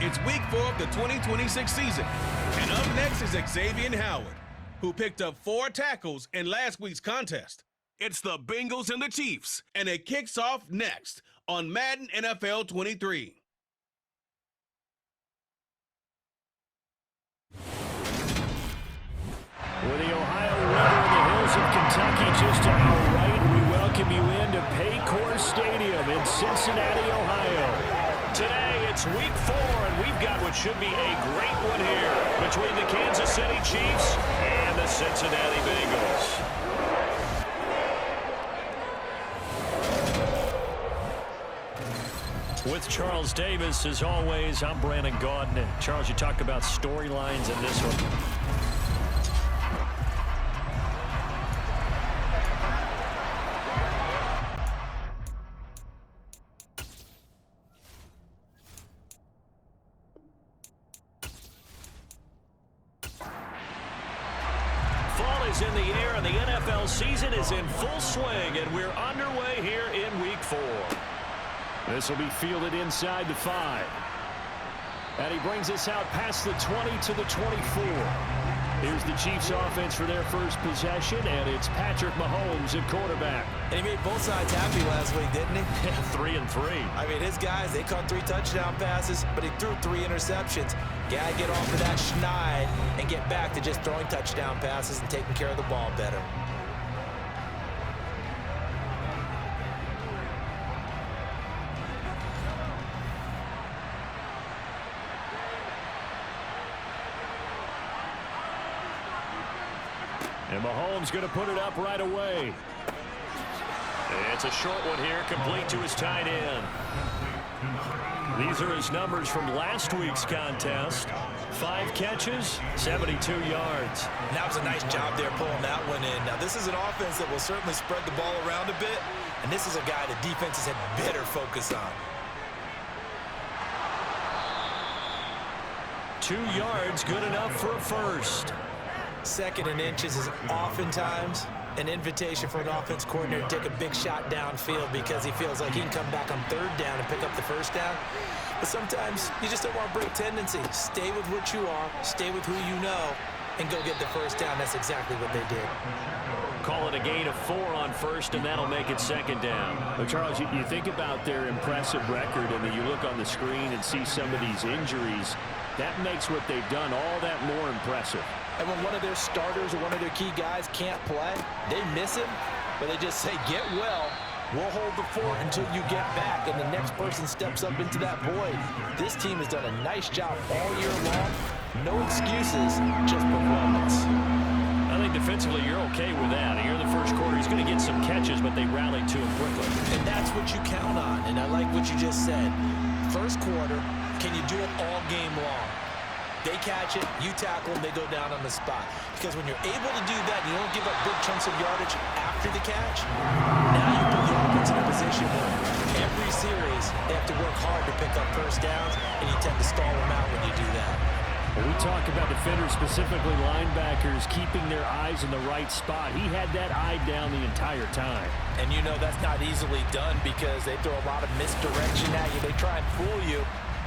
It's week 4 of the 2026 season. And up next is Xavier Howard, who picked up 4 tackles in last week's contest. It's the Bengals and the Chiefs, and it kicks off next on Madden NFL 23. With the Ohio River in the hills of Kentucky just to our right, we welcome you into Paycor Stadium in Cincinnati, Ohio. Today, it's week 4, and we've got what should be a great one here between the Kansas City Chiefs and the Cincinnati Bengals. With Charles Davis, as always, I'm Brandon Gaudin. And Charles, you talked about storylines in this one. In the air, and the NFL season is in full swing, and we're underway here in week 4. This will be fielded inside the 5. And he brings us out past the 20 to the 24. Here's the Chiefs offense for their first possession, and it's Patrick Mahomes at quarterback. And he made both sides happy last week, didn't he? 3-3. I mean, his guys, they caught 3 touchdown passes, but he threw 3 interceptions. Got to get off of that schneid and get back to just throwing touchdown passes and taking care of the ball better. And Mahomes going to put it up right away. It's a short one here, complete to his tight end. These are his numbers from last week's contest. 5 catches, 72 yards. And that was a nice job there pulling that one in. Now, this is an offense that will certainly spread the ball around a bit, and this is a guy the defenses had better focus on. 2 yards, good enough for a first. 2nd and inches is oftentimes an invitation for an offense coordinator to take a big shot downfield because he feels like he can come back on 3rd down and pick up the first down. But sometimes you just don't want to break tendency. Stay with what you are, stay with who you know, and go get the first down. That's exactly what they did. Call it a gain of 4 on first, and that'll make it 2nd down. But Charles, you think about their impressive record, and then you look on the screen and see some of these injuries. That makes what they've done all that more impressive. And when one of their starters or one of their key guys can't play, they miss him, but they just say, get well. We'll hold the fort until you get back, and the next person steps up into that void. This team has done a nice job all year long. No excuses, just performance. I think defensively you're okay with that. Here in the first quarter, he's going to get some catches, but they rallied to him quickly. And that's what you count on, and I like what you just said. First quarter, can you do it all game long? They catch it, you tackle them, they go down on the spot. Because when you're able to do that, you don't give up big chunks of yardage after the catch, now you put the offense in a position where every series they have to work hard to pick up first downs, and you tend to stall them out when you do that. When we talk about defenders, specifically linebackers, keeping their eyes in the right spot. He had that eye down the entire time. And you know that's not easily done because they throw a lot of misdirection at you. They try and fool you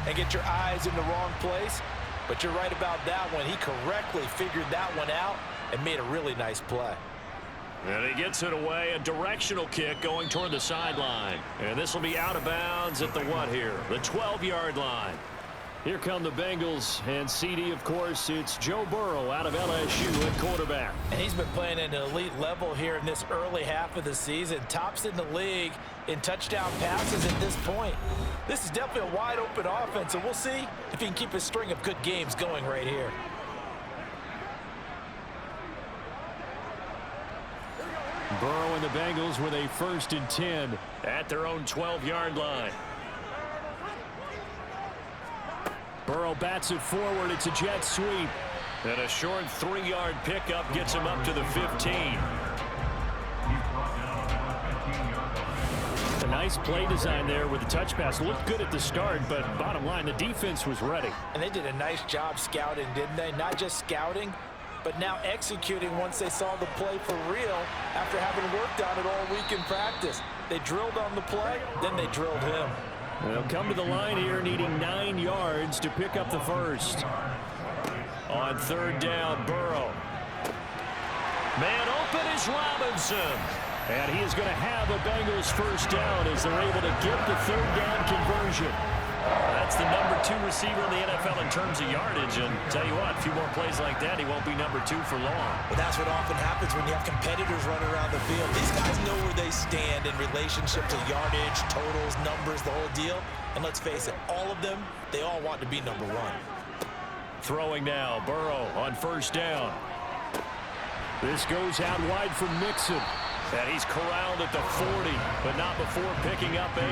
and get your eyes in the wrong place. But you're right about that one. He correctly figured that one out and made a really nice play. And he gets it away, a directional kick going toward the sideline. And this will be out of bounds at the what here? The 12-yard line. Here come the Bengals, and CD, of course, it's Joe Burrow out of LSU at quarterback. And he's been playing at an elite level here in this early half of the season. Tops in the league in touchdown passes at this point. This is definitely a wide-open offense, and we'll see if he can keep a string of good games going right here. Burrow and the Bengals with a 1st and 10 at their own 12-yard line. Burrow bats it forward. It's a jet sweep. And a short 3-yard pickup gets him up to the 15. A nice play design there with the touch pass. Looked good at the start, but bottom line, the defense was ready. And they did a nice job scouting, didn't they? Not just scouting, but now executing once they saw the play for real after having worked on it all week in practice. They drilled on the play, then they drilled him. They'll come to the line here needing 9 yards. yards to pick up the first. On third down, Burrow. Man open is Robinson. And he is going to have a Bengals first down as they're able to get the third down conversion. That's the number 2 receiver in the NFL in terms of yardage. And tell you what, a few more plays like that, he won't be number 2 for long. But that's what often happens when you have competitors running around the field. These guys know where they stand in relationship to yardage, totals, numbers, the whole deal. And let's face it, all of them, they all want to be number 1. Throwing now, Burrow on first down. This goes out wide for Mixon. And he's corralled at the 40, but not before picking up 8.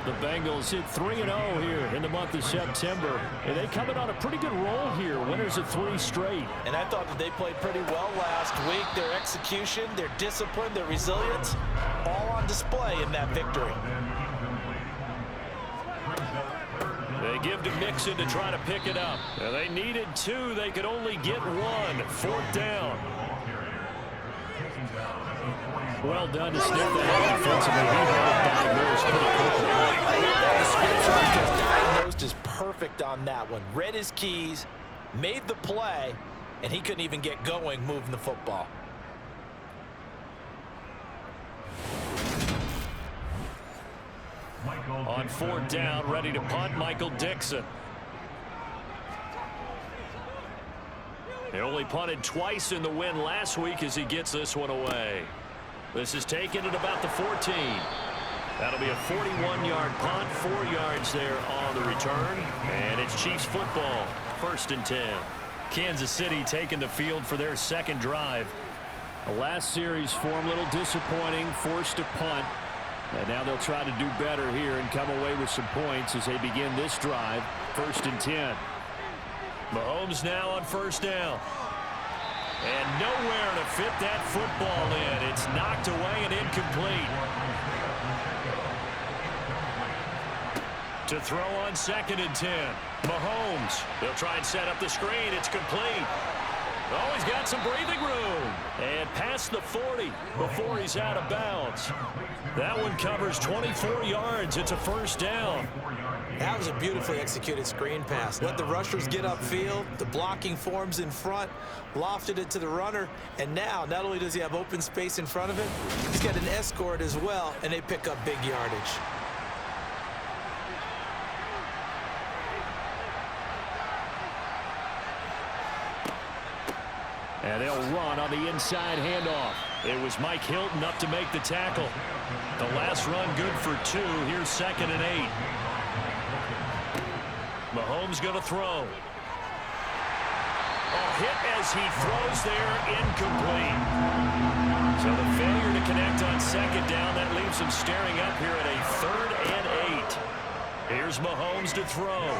The Bengals hit 3-0 here in the month of September. And they coming on a pretty good roll here. Winners of 3 straight. And I thought that they played pretty well last week. Their execution, their discipline, their resilience, all on display in that victory. They give to Mixon to try to pick it up. And they needed 2. They could only get 1. 4th down. Well done to snip that offensively. Diagnosed is perfect on that one. Read his keys, made the play, and he couldn't even get going moving the football. On 4th down, ready to punt, Michael Dixon. He only punted twice in the win last week as he gets this one away. This is taken at about the 14. That'll be a 41-yard punt, 4 yards there on the return. And it's Chiefs football, 1st and 10. Kansas City taking the field for their second drive. The last series for him, a little disappointing, forced to punt. And now they'll try to do better here and come away with some points as they begin this drive, 1st and 10. Mahomes now on first down. And nowhere to fit that football in. It's knocked away and incomplete. To throw on 2nd and 10. Mahomes. They'll try and set up the screen. It's complete. Oh, he's got some breathing room. And past the 40 before he's out of bounds. That one covers 24 yards. It's a first down. That was a beautifully executed screen pass. Let the rushers get upfield. The blocking forms in front. Lofted it to the runner. And now, not only does he have open space in front of him, he's got an escort as well, and they pick up big yardage. And they'll run on the inside handoff. It was Mike Hilton up to make the tackle. The last run good for 2. Here's 2nd and 8. Mahomes going to throw. A hit as he throws there, incomplete. So the failure to connect on 2nd down, that leaves him staring up here at a 3rd and 8. Here's Mahomes to throw.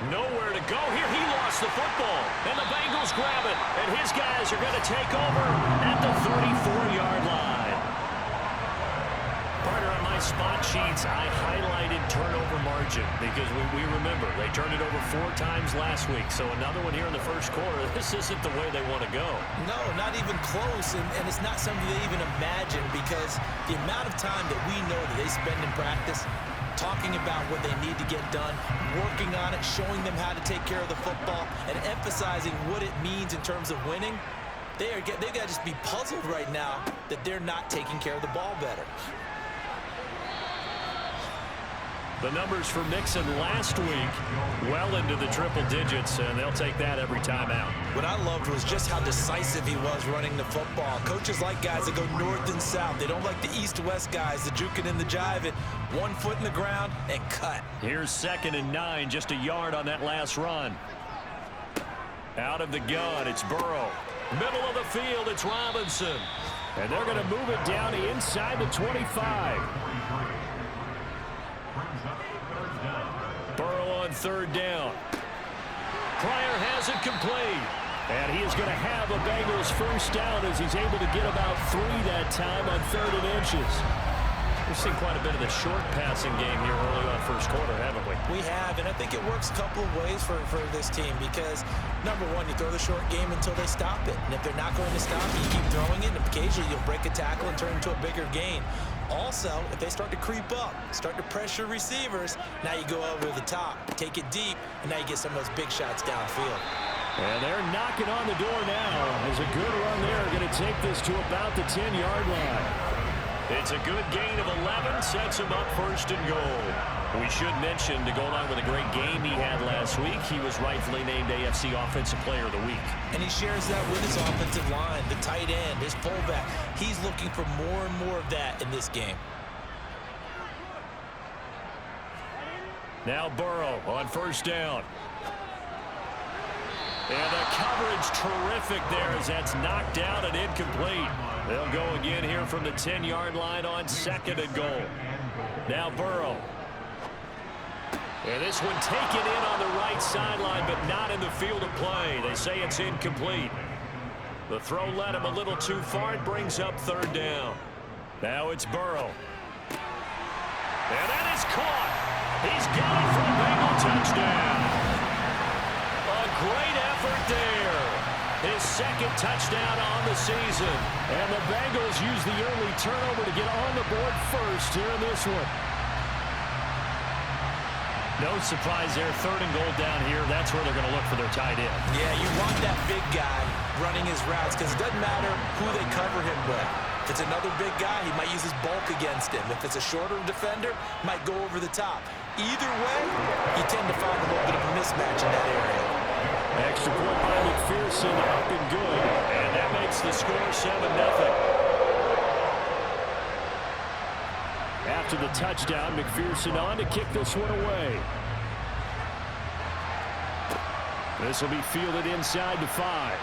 Nowhere to go here. He lost the football. And the Bengals grab it. And his guys are going to take over at the 34-yard line. Partner, on my spot sheets, I highlighted turnover margin because we remember they turned it over 4 times last week. So another one here in the first quarter. This isn't the way they want to go. No, not even close. And it's not something they even imagine because the amount of time that we know that they spend in practice talking about what they need to get done, working on it, showing them how to take care of the football, and emphasizing what it means in terms of winning. They've got to just be puzzled right now that they're not taking care of the ball better. The numbers for Mixon last week well into the triple digits, and they'll take that every time out. What I loved was just how decisive he was running the football. Coaches like guys that go north and south. They don't like the east-west guys, the juking and the jiving. 1 foot in the ground and cut. Here's 2nd and 9, just a yard on that last run. Out of the gun, it's Burrow. Middle of the field, it's Robinson. And they're going to move it down to inside the 25. Burrow on 3rd down. Pryor has it complete. And he is going to have a Bengals first down as he's able to get about 3 that time on 3rd and inches. We've seen quite a bit of the short passing game here early on first quarter, haven't we? We have, and I think it works a couple of ways for this team because, number one, you throw the short game until they stop it. And if they're not going to stop it, you keep throwing it, and occasionally you'll break a tackle and turn into a bigger gain. Also, if they start to creep up, start to pressure receivers, now you go over the top, take it deep, and now you get some of those big shots downfield. And they're knocking on the door now. There's a good run there. Going to take this to about the 10-yard line. It's a good gain of 11, sets him up first and goal. We should mention, to go along with a great game he had last week, he was rightfully named AFC Offensive Player of the Week. And he shares that with his offensive line, the tight end, his fullback. He's looking for more and more of that in this game. Now Burrow on first down. And the coverage terrific there as that's knocked down and incomplete. They'll go again here from the 10-yard line on second and goal. Now Burrow. And this one taken in on the right sideline, but not in the field of play. They say it's incomplete. The throw led him a little too far. It brings up third down. Now it's Burrow. And that is caught. He's got it for a Bengal touchdown. A great effort there. His second touchdown on the season. And the Bengals use the early turnover to get on the board first here in this one. No surprise there. Third and goal down here. That's where they're going to look for their tight end. Yeah, you want that big guy running his routes because it doesn't matter who they cover him with. If it's another big guy, he might use his bulk against him. If it's a shorter defender, might go over the top. Either way, you tend to find a little bit of a mismatch in that area. Extra point by McPherson, up and good. And that makes the score 7-0. After the touchdown, McPherson on to kick this one away. This will be fielded inside the 5.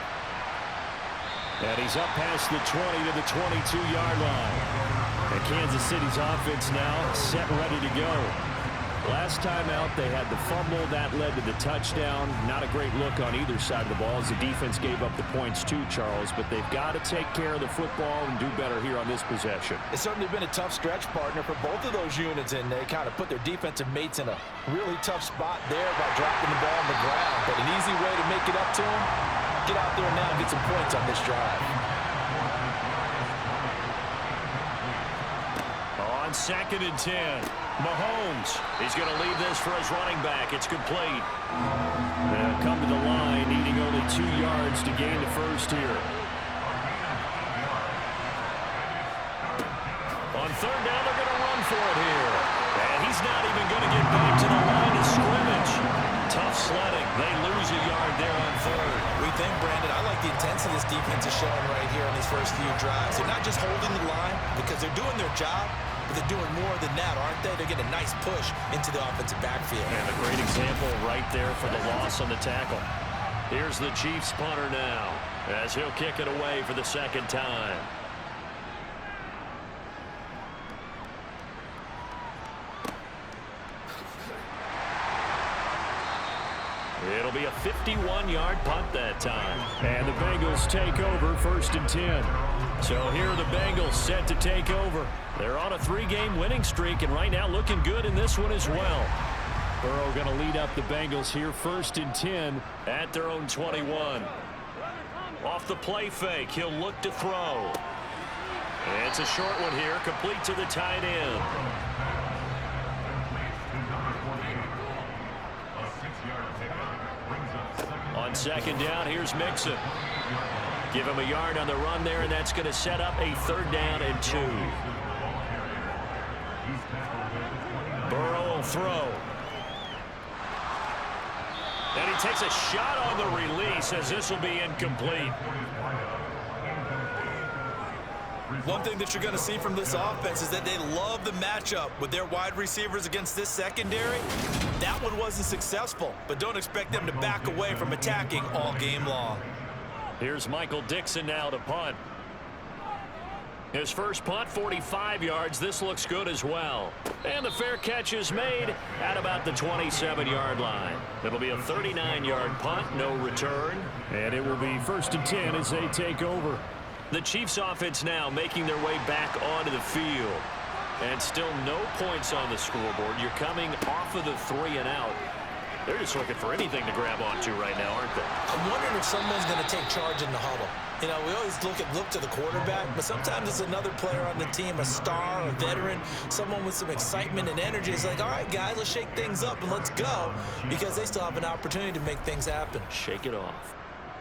And he's up past the 20 to the 22-yard line. And Kansas City's offense now set ready to go. Last time out, they had the fumble. That led to the touchdown. Not a great look on either side of the ball as the defense gave up the points too, Charles. But they've got to take care of the football and do better here on this possession. It's certainly been a tough stretch, partner, for both of those units, and they kind of put their defensive mates in a really tough spot there by dropping the ball on the ground. But an easy way to make it up to them, get out there now and get some points on this drive. On second and 10. Mahomes, he's going to leave this for his running back. It's complete. They'll come to the line, needing only 2 yards to gain the first here. On third down, they're going to run for it here. And he's not even going to get back to the line of scrimmage. Tough sledding. They lose a yard there on third. We think, Brandon, I like the intensity this defense is showing right here on these first few drives. They're not just holding the line because they're doing their job, but they're doing more than that, aren't they? They're getting a nice push into the offensive backfield. And a great example right there for the loss on the tackle. Here's the Chiefs punter now as he'll kick it away for the second time. It'll be a 51-yard punt that time. And the Bengals take over first and 10. So here are the Bengals set to take over. They're on a 3-game winning streak and right now looking good in this one as well. Burrow going to lead up the Bengals here first and 10 at their own 21. Off the play fake, he'll look to throw. It's a short one here, complete to the tight end. On second down, here's Mixon. Give him a yard on the run there, and that's going to set up a third down and 2. Burrow will throw. And he takes a shot on the release as this will be incomplete. One thing that you're going to see from this offense is that they love the matchup with their wide receivers against this secondary. That one wasn't successful, but don't expect them to back away from attacking all game long. Here's Michael Dixon now to punt. His first punt, 45 yards. This looks good as well. And the fair catch is made at about the 27-yard line. It'll be a 39-yard punt, no return. And it will be first and 10 as they take over. The Chiefs offense now making their way back onto the field. And still no points on the scoreboard. You're coming off of the 3 and out. They're just looking for anything to grab onto right now, aren't they? I'm wondering if someone's going to take charge in the huddle. You know, we always look to the quarterback, but sometimes it's another player on the team, a star, a veteran, someone with some excitement and energy. It's like, all right, guys, let's shake things up and let's go, because they still have an opportunity to make things happen. Shake it off.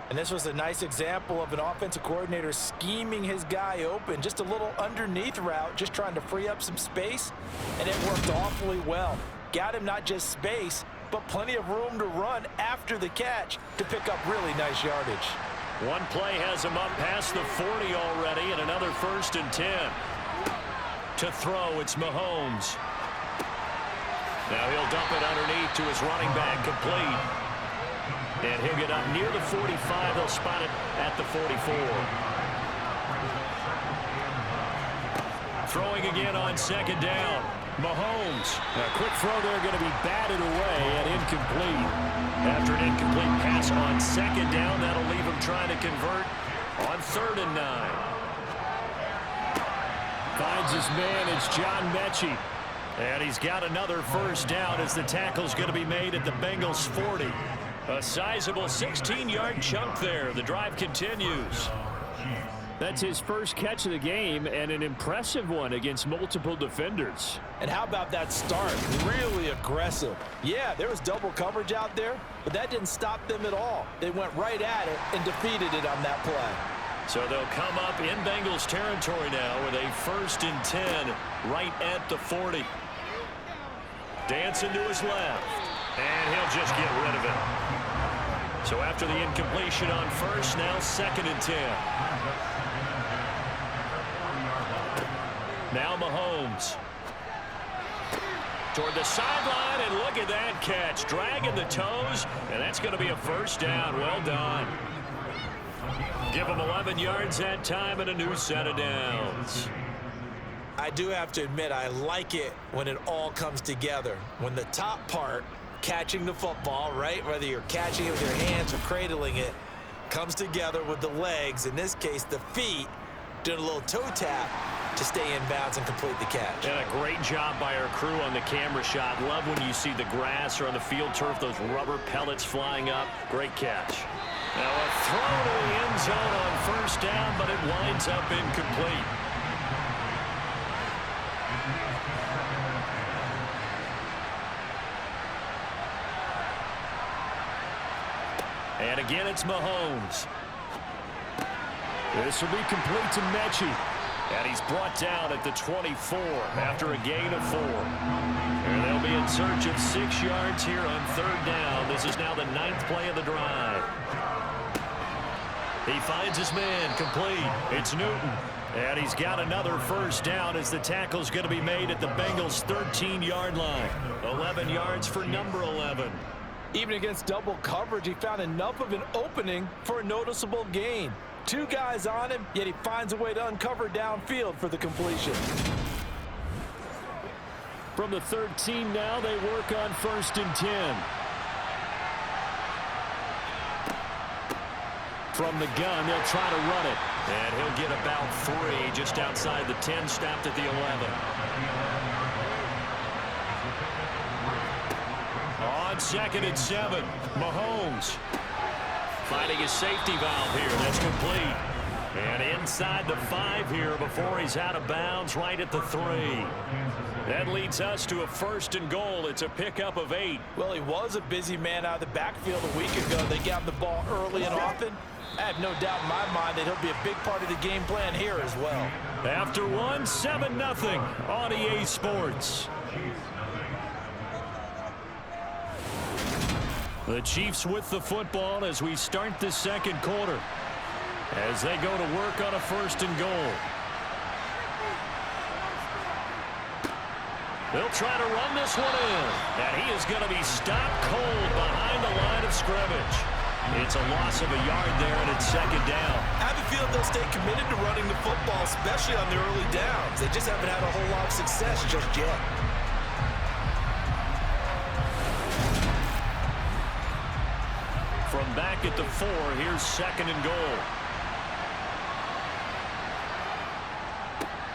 And this was a nice example of an offensive coordinator scheming his guy open, just a little underneath route, just trying to free up some space, and it worked awfully well. Got him not just space, but plenty of room to run after the catch to pick up really nice yardage. One play has him up past the 40 already, and another 1st and 10. To throw, it's Mahomes. Now he'll dump it underneath to his running back, complete. And he'll get up near the 45. They'll spot it at the 44. Throwing again on 2nd down. Mahomes. A quick throw there, going to be batted away and incomplete. After an incomplete pass on 2nd down, that'll leave him trying to convert on 3rd and 9. Finds his man. It's John Mechie. And he's got another 1st down as the tackle's going to be made at the Bengals 40. A sizable 16-yard chunk there. The drive continues. That's his first catch of the game, and an impressive one against multiple defenders. And how about that start? Really aggressive. Yeah, there was double coverage out there, but that didn't stop them at all. They went right at it and defeated it on that play. So they'll come up in Bengals territory now with a 1st and 10 right at the 40. Dancing to his left, and he'll just get rid of it. So after the incompletion on 1st, now 2nd and 10. Now Mahomes. Toward the sideline, and look at that catch. Dragging the toes, and that's going to be a 1st down. Well done. Give him 11 yards that time and a new set of downs. I do have to admit, I like it when it all comes together. When the top part, catching the football, right, whether you're catching it with your hands or cradling it, comes together with the legs, in this case the feet, doing a little toe tap to stay in bounds and complete the catch. And a great job by our crew on the camera shot. Love when you see the grass or on the field turf, those rubber pellets flying up. Great catch. Now a throw to the end zone on 1st down, but it winds up incomplete. And again, it's Mahomes. This will be complete to Mechie. And he's brought down at the 24 after a gain of 4. And they'll be in search of 6 yards here on 3rd down. This is now the 9th play of the drive. He finds his man, complete. It's Newton. And he's got another 1st down as the tackle's going to be made at the Bengals' 13-yard line. 11 yards for number 11. Even against double coverage, he found enough of an opening for a noticeable gain. 2 guys on him, yet he finds a way to uncover downfield for the completion. From the 13 now, they work on 1st and 10. From the gun, they'll try to run it. And he'll get about 3 just outside the 10, stopped at the 11. On 2nd and 7, Mahomes finding his safety valve here. That's complete. And inside the 5 here before he's out of bounds, right at the 3. That leads us to a 1st and goal. It's a pickup of 8. Well, he was a busy man out of the backfield a week ago. They got him the ball early and often. I have no doubt in my mind that he'll be a big part of the game plan here as well. After one, 7-0 on EA Sports. The Chiefs with the football as we start the 2nd quarter, as they go to work on a 1st and goal. They'll try to run this one in, and he is going to be stopped cold behind the line of scrimmage. It's a loss of a yard there, and it's 2nd down. I have a feeling they'll stay committed to running the football, especially on the early downs. They just haven't had a whole lot of success just yet. From back at the 4, here's 2nd and goal.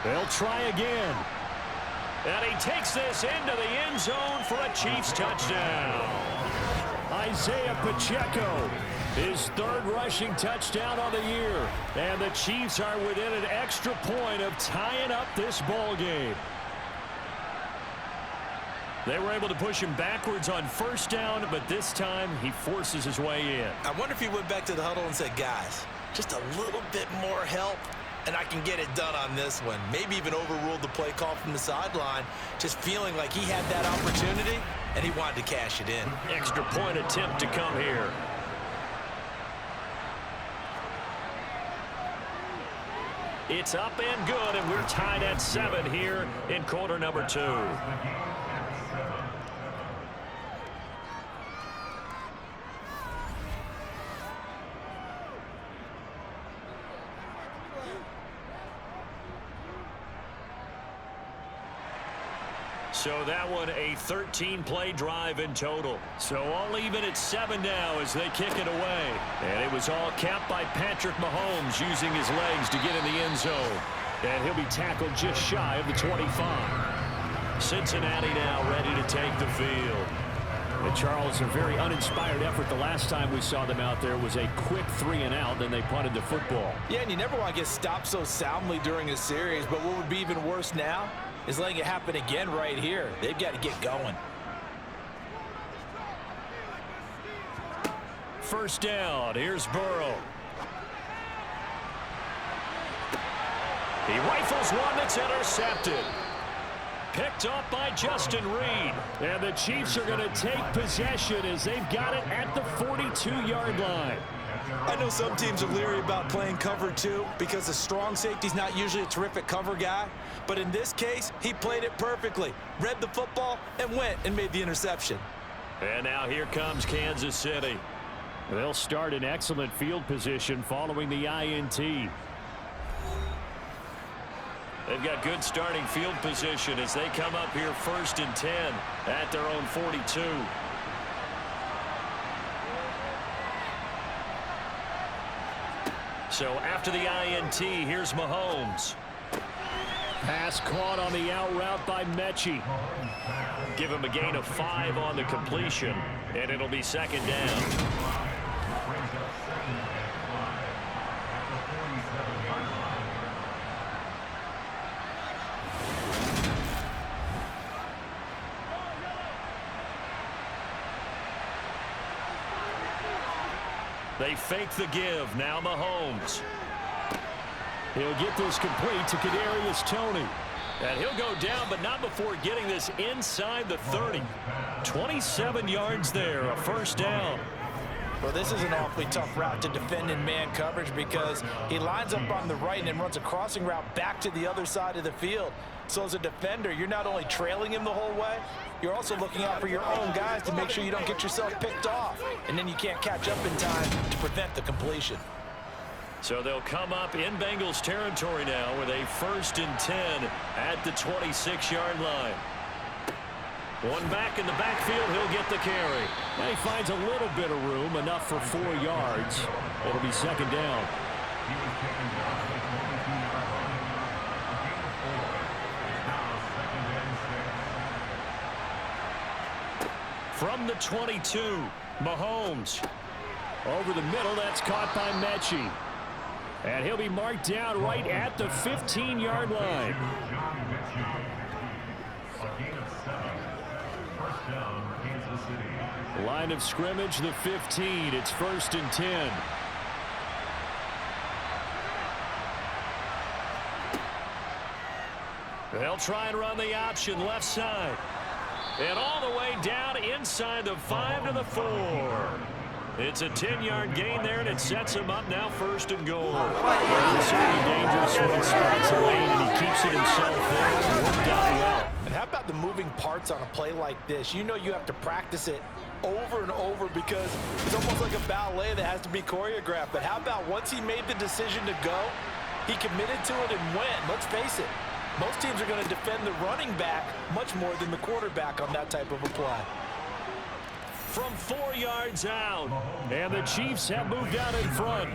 They'll try again. And he takes this into the end zone for a Chiefs touchdown. Isaiah Pacheco. His third rushing touchdown on the year. And the Chiefs are within an extra point of tying up this ball game. They were able to push him backwards on first down, but this time he forces his way in. I wonder if he went back to the huddle and said, guys, just a little bit more help, and I can get it done on this one. Maybe even overruled the play call from the sideline, just feeling like he had that opportunity, and he wanted to cash it in. Extra point attempt to come here. It's up and good, and we're tied at 7 here in quarter number 2. So that one a 13-play drive in total. So all even at 7 now as they kick it away. And it was all capped by Patrick Mahomes using his legs to get in the end zone. And he'll be tackled just shy of the 25. Cincinnati now ready to take the field. And Charles, a very uninspired effort the last time we saw them out there was a quick 3-and-out, then they punted the football. Yeah, and you never want to get stopped so soundly during a series, but what would be even worse now is letting it happen again right here. They've got to get going. First down. Here's Burrow. He rifles one that's intercepted. Picked up by Justin Reed. And the Chiefs are going to take possession as they've got it at the 42-yard line. I know some teams are leery about playing cover 2 because the strong safety's not usually a terrific cover guy. But in this case, he played it perfectly. Read the football and went and made the interception. And now here comes Kansas City. They'll start in excellent field position following the INT. They've got good starting field position as they come up here 1st and 10 at their own 42. So after the INT, here's Mahomes. Pass caught on the out route by Mechie. Give him a gain of 5 on the completion, and it'll be 2nd down. They fake the give. Now Mahomes. He'll get this complete to Kadarius Toney. And he'll go down, but not before getting this inside the 30. 27 yards there, a 1st down. Well, this is an awfully tough route to defend in man coverage because he lines up on the right and then runs a crossing route back to the other side of the field. So as a defender, you're not only trailing him the whole way, you're also looking out for your own guys to make sure you don't get yourself picked off. And then you can't catch up in time to prevent the completion. So they'll come up in Bengals territory now with a 1st and 10 at the 26-yard line. One back in the backfield, he'll get the carry. And he finds a little bit of room, enough for 4 yards. It'll be 2nd down. From the 22, Mahomes. Over the middle, that's caught by Mechie. And he'll be marked down right at the 15-yard line. Line of scrimmage, the 15. It's 1st and 10. They'll try and run the option left side. And all the way down inside the 5 to the 4. It's a 10-yard gain there, and it sets him up now 1st and goal. It's certainly dangerous when he spots a lane and he keeps it himself there. It's worked out well. And how about the moving parts on a play like this? You know you have to practice it over and over because it's almost like a ballet that has to be choreographed. But how about once he made the decision to go, he committed to it and went. Let's face it, most teams are going to defend the running back much more than the quarterback on that type of a play. From 4 yards out. And the Chiefs have moved out in front.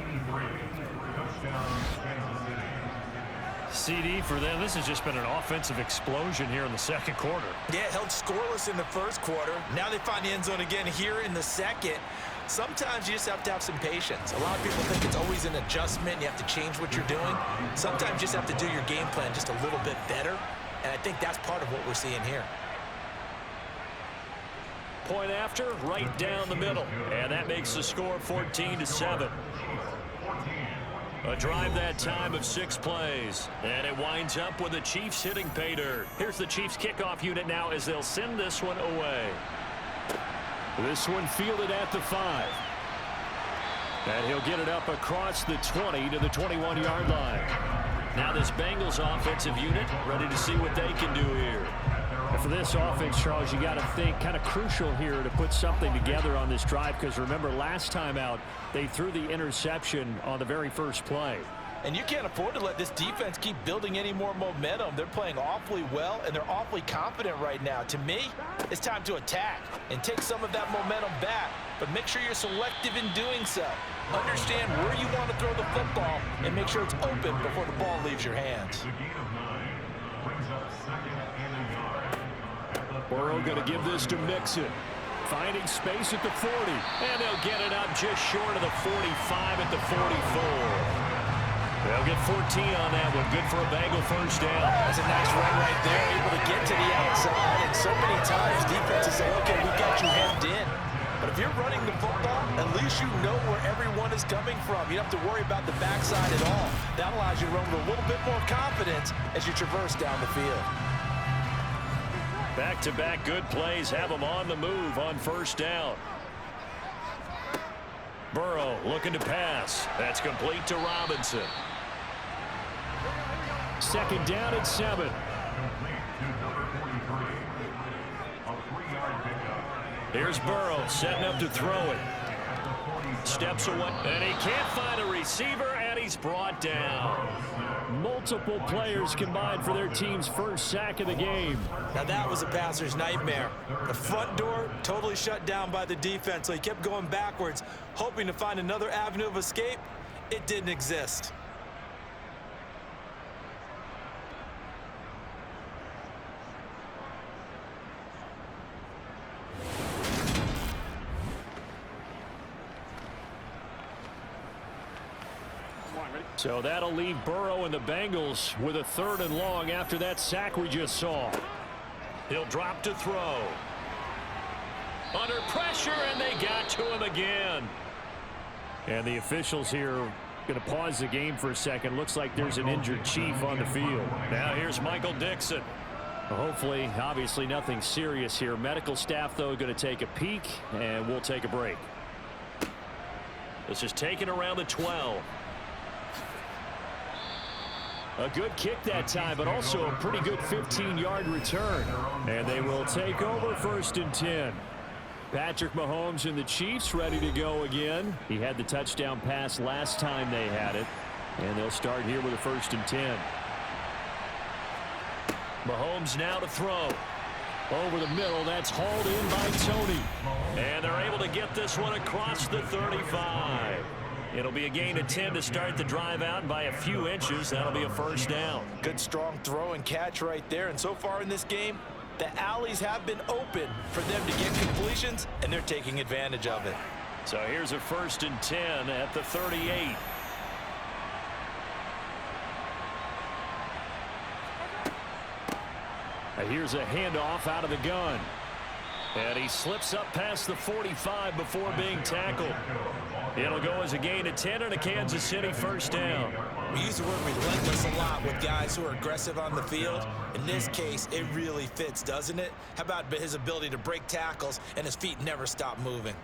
CD for them. This has just been an offensive explosion here in the second quarter. Yeah, held scoreless in the first quarter. Now they find the end zone again here in the second. Sometimes you just have to have some patience. A lot of people think it's always an adjustment. You have to change what you're doing. Sometimes you just have to do your game plan just a little bit better. And I think that's part of what we're seeing here. Point after, right down the middle. And that makes the score 14-7. A drive that time of 6 plays. And it winds up with the Chiefs hitting pay dirt. Here's the Chiefs kickoff unit now as they'll send this one away. This one fielded at the 5. And he'll get it up across the 20 to the 21-yard line. Now this Bengals offensive unit ready to see what they can do here. For this offense, Charles, you got to think kind of crucial here to put something together on this drive, because remember last time out they threw the interception on the very first play. And you can't afford to let this defense keep building any more momentum. They're playing awfully well, and they're awfully confident right now. To me, it's time to attack and take some of that momentum back, but make sure you're selective in doing so. Understand where you want to throw the football and make sure it's open before the ball leaves your hands. Burrow going to give this to Mixon. Finding space at the 40. And they'll get it up just short of the 45 at the 44. They'll get 14 on that one. Good for a Bengal first down. That's a nice run right there. Able to get to the outside. And so many times defenses say, okay, we got you hemmed in. But if you're running the football, at least you know where everyone is coming from. You don't have to worry about the backside at all. That allows you to run with a little bit more confidence as you traverse down the field. Back-to-back good plays have them on the move on first down. Burrow looking to pass. That's complete to Robinson. Second down and 7. Here's Burrow setting up to throw it. Steps away, and he can't find a receiver, and he's brought down. Multiple players combined for their team's first sack of the game. Now that was a passer's nightmare. The front door totally shut down by the defense, so he kept going backwards, hoping to find another avenue of escape. It didn't exist. So that'll leave Burrow and the Bengals with a 3rd and long after that sack we just saw. He'll drop to throw. Under pressure, and they got to him again. And the officials here going to pause the game for a second. Looks like there's an injured Chief on the field. Now here's Michael Dixon. Hopefully, obviously nothing serious here. Medical staff, though, going to take a peek, and we'll take a break. This is taken around the 12. A good kick that time, but also a pretty good 15-yard return. And they will take over 1st and 10. Patrick Mahomes and the Chiefs ready to go again. He had the touchdown pass last time they had it. And they'll start here with a 1st and 10. Mahomes now to throw. Over the middle, that's hauled in by Tony. And they're able to get this one across the 35. It'll be a gain of 10 to start the drive out, and by a few inches, that'll be a first down. Good strong throw and catch right there. And so far in this game, the alleys have been open for them to get completions, and they're taking advantage of it. So here's a 1st and 10 at the 38. And here's a handoff out of the gun. And he slips up past the 45 before being tackled. It'll go as a gain of 10 and a Kansas City first down. We use the word relentless a lot with guys who are aggressive on the field. In this case, it really fits, doesn't it? How about his ability to break tackles and his feet never stop moving?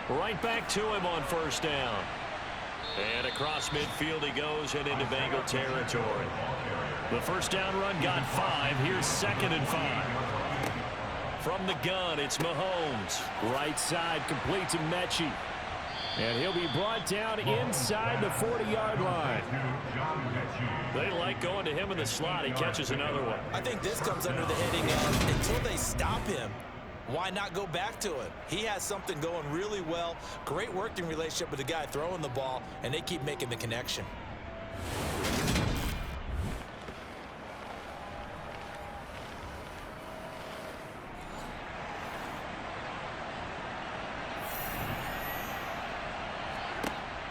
Right back to him on first down. And across midfield he goes and into Bengal territory. The first down run got 5. Here's 2nd and 5. From the gun, it's Mahomes. Right side, complete to Mechie. And he'll be brought down inside the 40-yard line. They like going to him in the slot. He catches another one. I think this comes under the heading of until they stop him, why not go back to it? He has something going really well. Great working relationship with the guy throwing the ball, and they keep making the connection.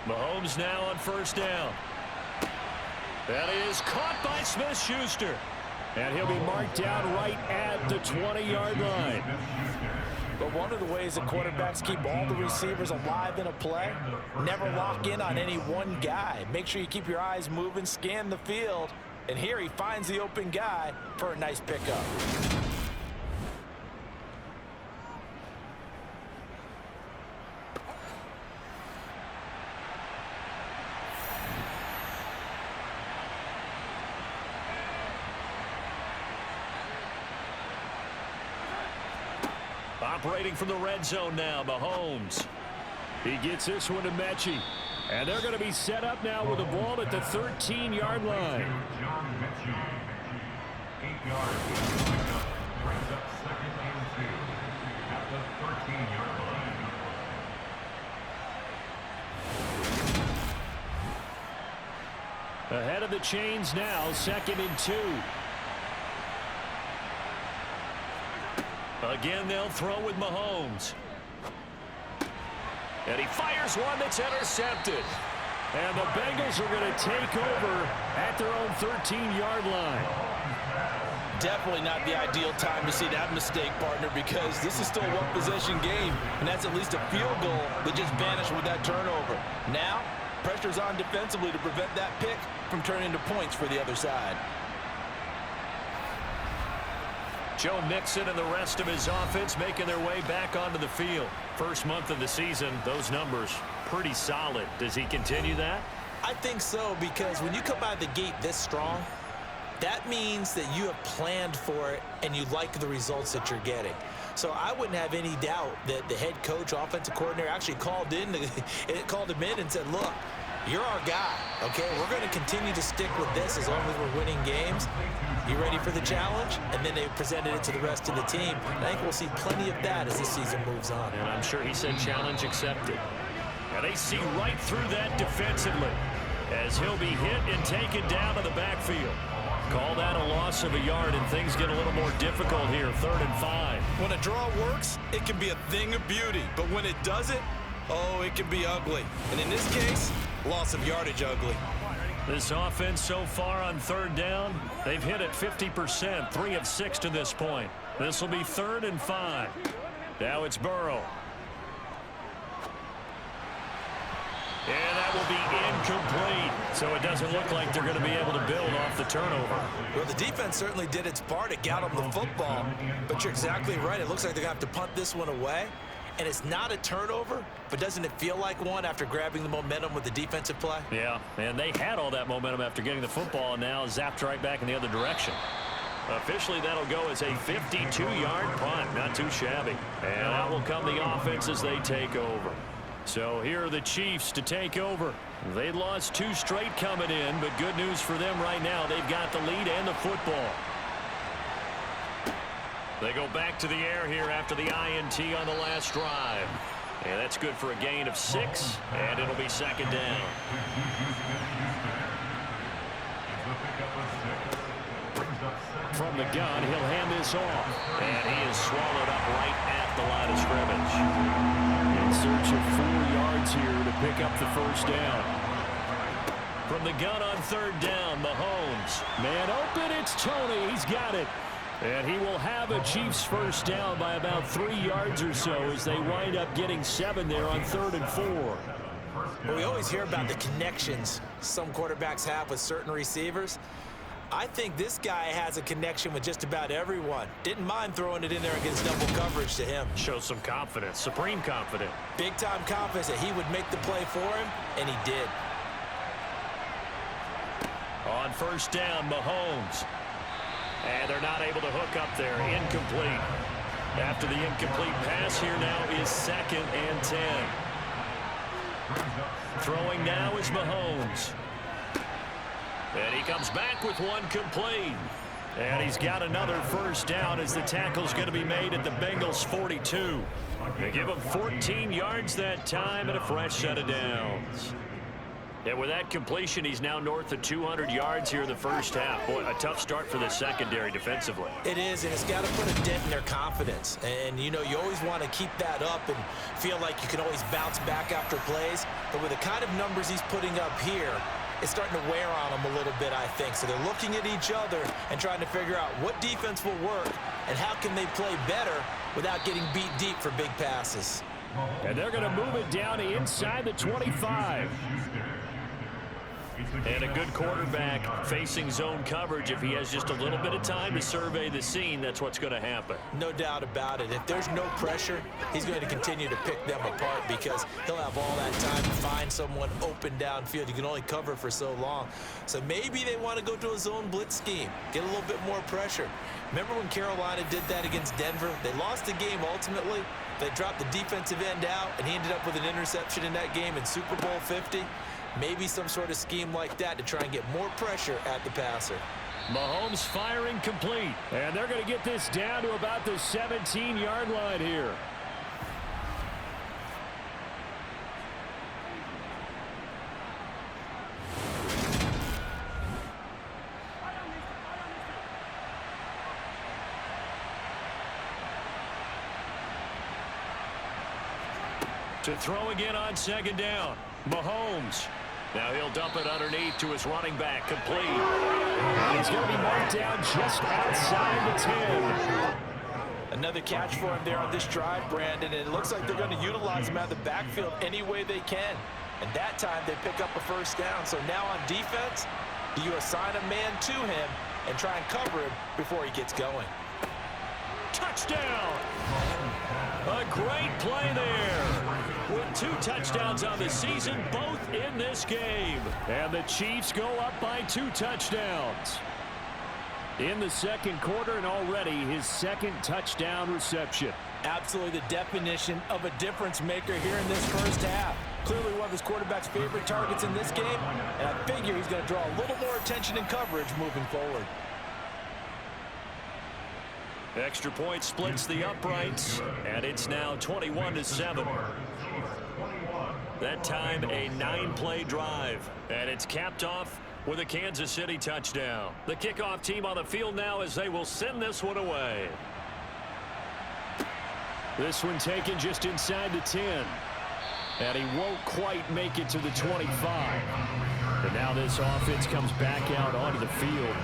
Mahomes now on first down. That is caught by Smith-Schuster. And he'll be marked down right at the 20-yard line. But one of the ways that quarterbacks keep all the receivers alive in a play, never lock in on any one guy. Make sure you keep your eyes moving, scan the field. And here he finds the open guy for a nice pickup. Operating from the red zone now, Mahomes. He gets this one to Mechie. And they're going to be set up now with the ball at the 13-yard line. 8 yards. Brings up 2nd and 2 at the 13-yard line. Ahead of the chains now, 2nd and 2. Again, they'll throw with Mahomes. And he fires one that's intercepted. And the Bengals are going to take over at their own 13-yard line. Definitely not the ideal time to see that mistake, partner, because this is still a one-possession game, and that's at least a field goal that just vanished with that turnover. Now, pressure's on defensively to prevent that pick from turning into points for the other side. Joe Mixon and the rest of his offense making their way back onto the field. First month of the season, those numbers pretty solid. Does he continue that? I think so, because when you come out of the gate this strong, that means that you have planned for it and you like the results that you're getting. So I wouldn't have any doubt that the head coach, offensive coordinator actually called him in and said, look, you're our guy, okay? We're going to continue to stick with this as long as we're winning games. You ready for the challenge? And then they presented it to the rest of the team. And I think we'll see plenty of that as this season moves on. And I'm sure he said challenge accepted. And they see right through that defensively as he'll be hit and taken down to the backfield. Call that a loss of a yard, and things get a little more difficult here, 3rd and 5. When a draw works, it can be a thing of beauty. But when it doesn't, oh, it can be ugly. And in this case, loss of yardage ugly. This offense so far on 3rd down, they've hit it 50%, 3 of 6 to this point. This will be 3rd and 5. Now it's Burrow. And that will be incomplete. So it doesn't look like they're going to be able to build off the turnover. Well, the defense certainly did its part to get them the football. But you're exactly right. It looks like they're going to have to punt this one away. And it's not a turnover, but doesn't it feel like one after grabbing the momentum with the defensive play? Yeah, and they had all that momentum after getting the football, and now zapped right back in the other direction. Officially, that'll go as a 52-yard punt. Not too shabby. And out will come the offense as they take over. So here are the Chiefs to take over. They lost 2 straight coming in, but good news for them right now. They've got the lead and the football. They go back to the air here after the INT on the last drive. And that's good for a gain of 6, and it'll be 2nd down. From the gun, he'll hand this off. And he is swallowed up right at the line of scrimmage. In search of 4 yards here to pick up the 1st down. From the gun on 3rd down, Mahomes. Man open, it's Tony. He's got it. And he will have a Chiefs 1st down by about 3 yards or so as they wind up getting 7 there on 3rd and 4. Well, we always hear about the connections some quarterbacks have with certain receivers. I think this guy has a connection with just about everyone. Didn't mind throwing it in there against double coverage to him. Shows some confidence, supreme confidence. Big-time confidence that he would make the play for him, and he did. On 1st down, Mahomes. And they're not able to hook up there. Incomplete. After the incomplete pass, here now is 2nd and 10. Throwing now is Mahomes. And he comes back with one complete. And he's got another first down as the tackle's going to be made at the Bengals 42. They give him 14 yards that time and a fresh set of downs. And with that completion, he's now north of 200 yards here in the first half. Boy, a tough start for the secondary defensively. It is, and it's got to put a dent in their confidence. And, you know, you always want to keep that up and feel like you can always bounce back after plays. But with the kind of numbers he's putting up here, it's starting to wear on them a little bit, I think. So they're looking at each other and trying to figure out what defense will work and how can they play better without getting beat deep for big passes. And they're going to move it down inside the 25. And a good quarterback facing zone coverage. If he has just a little bit of time to survey the scene, that's what's going to happen. No doubt about it. If there's no pressure, he's going to continue to pick them apart because he'll have all that time to find someone open downfield. You can only cover for so long. So maybe they want to go to a zone blitz scheme, get a little bit more pressure. Remember when Carolina did that against Denver? They lost the game ultimately. They dropped the defensive end out, and he ended up with an interception in that game in Super Bowl 50. Maybe some sort of scheme like that to try and get more pressure at the passer. Mahomes firing complete. And they're going to get this down to about the 17-yard line here. To throw again on second down. Mahomes. Now he'll dump it underneath to his running back. Complete. And he's going to be marked down just outside the 10. Another catch for him there on this drive, Brandon, and it looks like they're going to utilize him out of the backfield any way they can. And that time they pick up a first down. So now on defense, do you assign a man to him and try and cover him before he gets going? Touchdown! A great play there. With 2 touchdowns on the season, both in this game. And the Chiefs go up by 2 touchdowns. In the second quarter, and already his second touchdown reception. Absolutely the definition of a difference maker here in this first half. Clearly one of his quarterback's favorite targets in this game, and I figure he's going to draw a little more attention and coverage moving forward. Extra point splits the uprights, and it's now 21-7. That time a 9-play drive, and it's capped off with a Kansas City touchdown. The kickoff team on the field now as they will send this one away. This one taken just inside the 10. And he won't quite make it to the 25. And now this offense comes back out onto the field.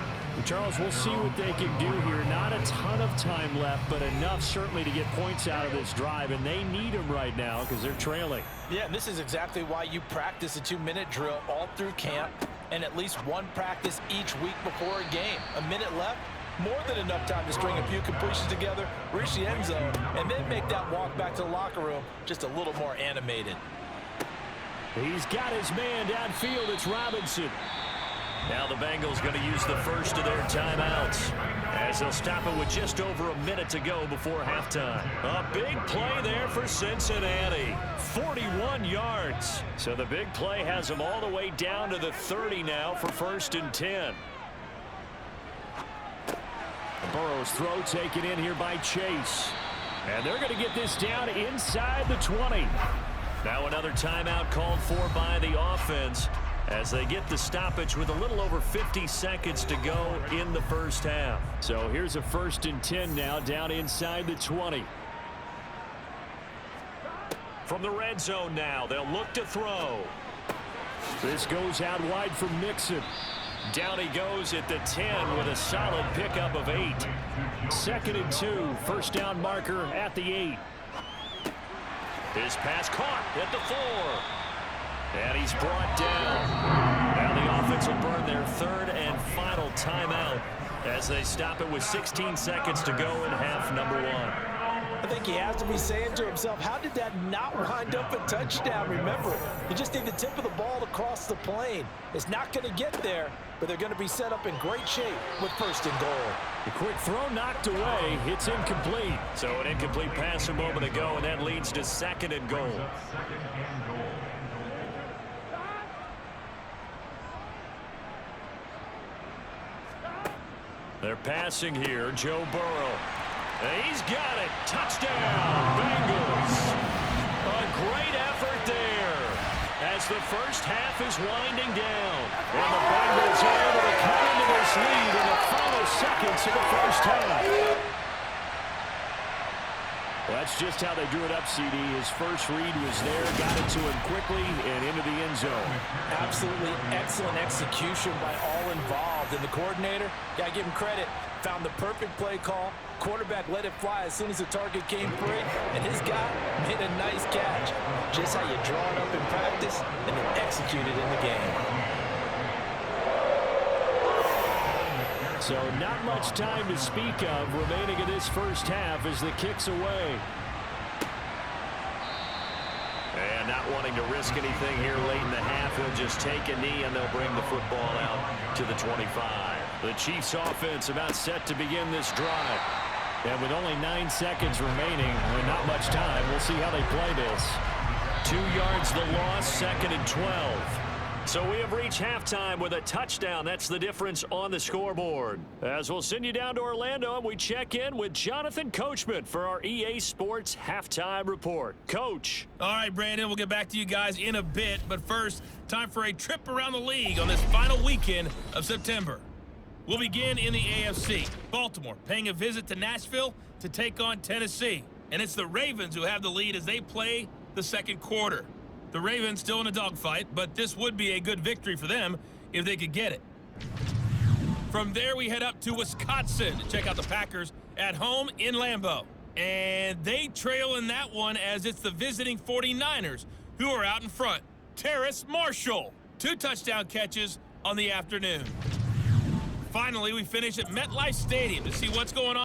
Charles, we'll see what they can do here. Not a ton of time left, but enough certainly to get points out of this drive, and they need them right now because they're trailing. Yeah, and this is exactly why you practice a 2-minute drill all through camp and at least one practice each week before a game. A minute left, more than enough time to string a few completions together, reach the end zone, and then make that walk back to the locker room just a little more animated. He's got his man downfield. It's Robinson. Now the Bengals going to use the first of their timeouts as they'll stop it with just over a minute to go before halftime. A big play there for Cincinnati. 41 yards. So the big play has them all the way down to the 30 now for 1st and 10. Burrow's throw taken in here by Chase. And they're going to get this down inside the 20. Now another timeout called for by the offense as they get the stoppage with a little over 50 seconds to go in the first half. So here's a 1st and 10 now down inside the 20. From the red zone now, they'll look to throw. This goes out wide for Mixon. Down he goes at the 10 with a solid pickup of 8. 2nd and 2, first down marker at the 8. His pass caught at the 4. And he's brought down. Now the offense will burn their 3rd and final timeout as they stop it with 16 seconds to go in half number 1. I think he has to be saying to himself, how did that not wind up a touchdown? Remember, you just need the tip of the ball to cross the plane. It's not going to get there, but they're going to be set up in great shape with 1st and goal. The quick throw knocked away. It's incomplete. So an incomplete pass a moment ago, and that leads to 2nd and goal. They're passing here. Joe Burrow. And he's got it. Touchdown, Bengals. A great effort there as the first half is winding down. And the Bengals are able to cut into this lead in the final seconds of the first half. Well, that's just how they drew it up, CD. His first read was there, got it to him quickly, and into the end zone. Absolutely excellent execution by all involved. And the coordinator, got to give him credit, found the perfect play call. Quarterback let it fly as soon as the target came free, and his guy made a nice catch. Just how you draw it up in practice and then execute it in the game. So not much time to speak of remaining in this first half as the kick's away. And not wanting to risk anything here late in the half, he'll just take a knee and they'll bring the football out to the 25. The Chiefs offense about set to begin this drive. And with only 9 seconds remaining and not much time, we'll see how they play this. 2 yards the loss, 2nd and 12. So we have reached halftime with a touchdown. That's the difference on the scoreboard. As we'll send you down to Orlando, and we check in with Jonathan Coachman for our EA Sports Halftime Report. Coach. All right, Brandon, we'll get back to you guys in a bit. But first, time for a trip around the league on this final weekend of September. We'll begin in the AFC. Baltimore paying a visit to Nashville to take on Tennessee. And it's the Ravens who have the lead as they play the second quarter. The Ravens still in a dogfight, but this would be a good victory for them if they could get it. From there, we head up to Wisconsin to check out the Packers at home in Lambeau. And they trail in that one as it's the visiting 49ers who are out in front. Terrace Marshall, 2 touchdown catches on the afternoon. Finally, we finish at MetLife Stadium to see what's going on.